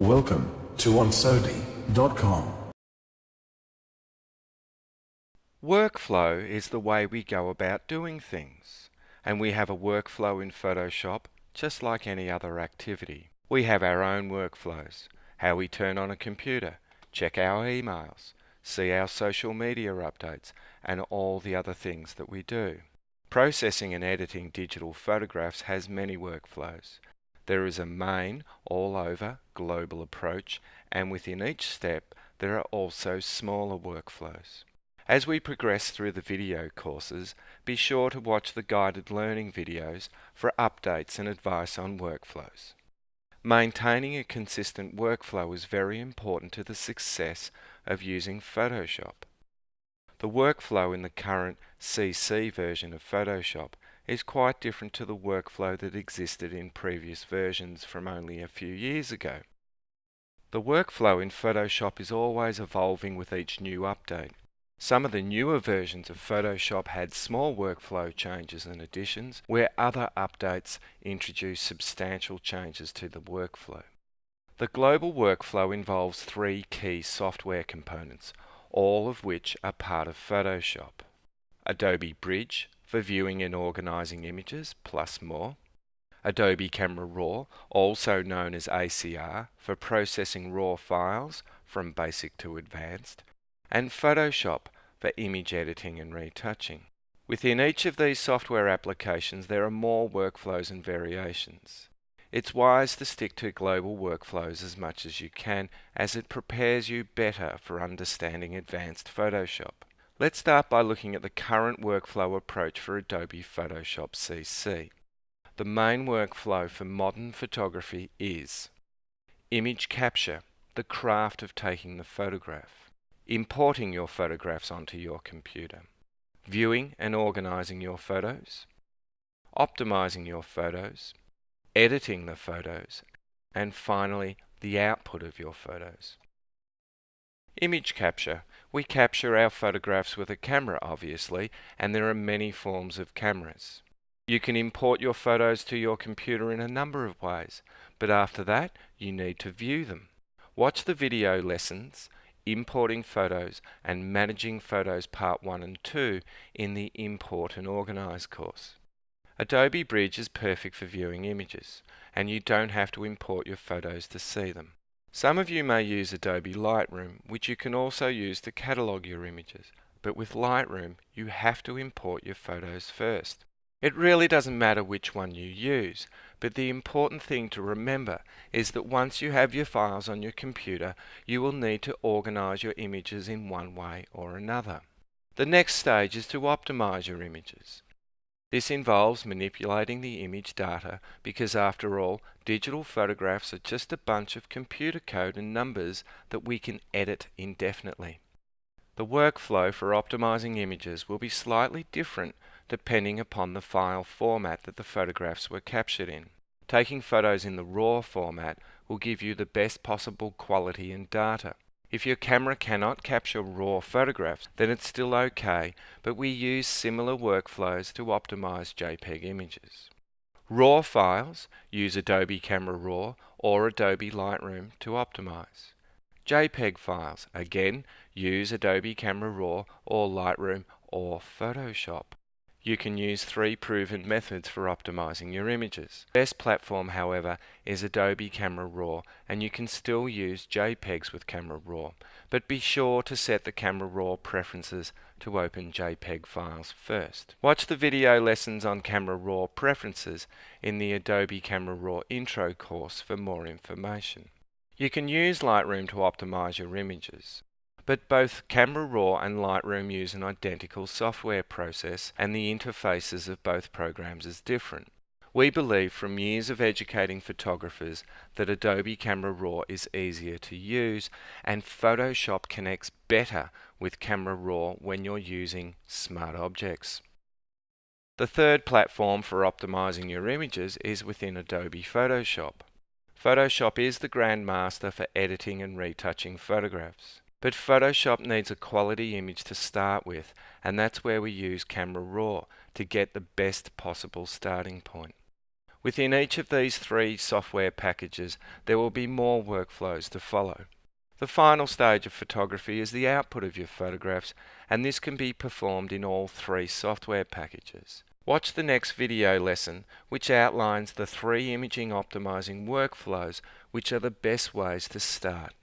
Welcome to onSodi.com. Workflow is the way we go about doing things, and we have a workflow in Photoshop just like any other activity. We have our own workflows, how we turn on a computer, check our emails, see our social media updates, and all the other things that we do. Processing and editing digital photographs has many workflows. There is a main, all-over, global approach, and within each step there are also smaller workflows. As we progress through the video courses, be sure to watch the guided learning videos for updates and advice on workflows. Maintaining a consistent workflow is very important to the success of using Photoshop. The workflow in the current CC version of Photoshop is quite different to the workflow that existed in previous versions from only a few years ago. The workflow in Photoshop is always evolving with each new update. Some of the newer versions of Photoshop had small workflow changes and additions, where other updates introduced substantial changes to the workflow. The global workflow involves three key software components, all of which are part of Photoshop. Adobe Bridge for viewing and organizing images, plus more. Adobe Camera Raw, also known as ACR, for processing raw files from basic to advanced, and Photoshop for image editing and retouching. Within each of these software applications there are more workflows and variations. It's wise to stick to global workflows as much as you can, as it prepares you better for understanding advanced Photoshop. Let's start by looking at the current workflow approach for Adobe Photoshop CC. The main workflow for modern photography is image capture, the craft of taking the photograph, importing your photographs onto your computer, viewing and organizing your photos, optimizing your photos, editing the photos, and finally the output of your photos. Image capture. We capture our photographs with a camera, obviously, and there are many forms of cameras. You can import your photos to your computer in a number of ways, but after that you need to view them. Watch the video lessons, Importing Photos and Managing Photos Part 1 and 2 in the Import and Organize course. Adobe Bridge is perfect for viewing images, and you don't have to import your photos to see them. Some of you may use Adobe Lightroom, which you can also use to catalogue your images, but with Lightroom you have to import your photos first. It really doesn't matter which one you use, but the important thing to remember is that once you have your files on your computer, you will need to organize your images in one way or another. The next stage is to optimize your images. This involves manipulating the image data because, after all, digital photographs are just a bunch of computer code and numbers that we can edit indefinitely. The workflow for optimizing images will be slightly different depending upon the file format that the photographs were captured in. Taking photos in the RAW format will give you the best possible quality and data. If your camera cannot capture RAW photographs, then it's still okay, but we use similar workflows to optimize JPEG images. RAW files use Adobe Camera Raw or Adobe Lightroom to optimize. JPEG files, again, use Adobe Camera Raw or Lightroom or Photoshop. You can use three proven methods for optimizing your images. The best platform, however, is Adobe Camera Raw, and you can still use JPEGs with Camera Raw, but be sure to set the Camera Raw preferences to open JPEG files first. Watch the video lessons on Camera Raw preferences in the Adobe Camera Raw Intro course for more information. You can use Lightroom to optimize your images, but both Camera Raw and Lightroom use an identical software process, and the interfaces of both programs is different. We believe from years of educating photographers that Adobe Camera Raw is easier to use, and Photoshop connects better with Camera Raw when you're using smart objects. The third platform for optimizing your images is within Adobe Photoshop. Photoshop is the grandmaster for editing and retouching photographs. But Photoshop needs a quality image to start with, and that's where we use Camera Raw to get the best possible starting point. Within each of these 3 software packages, there will be more workflows to follow. The final stage of photography is the output of your photographs, and this can be performed in all 3 software packages. Watch the next video lesson, which outlines the 3 imaging optimizing workflows, which are the best ways to start.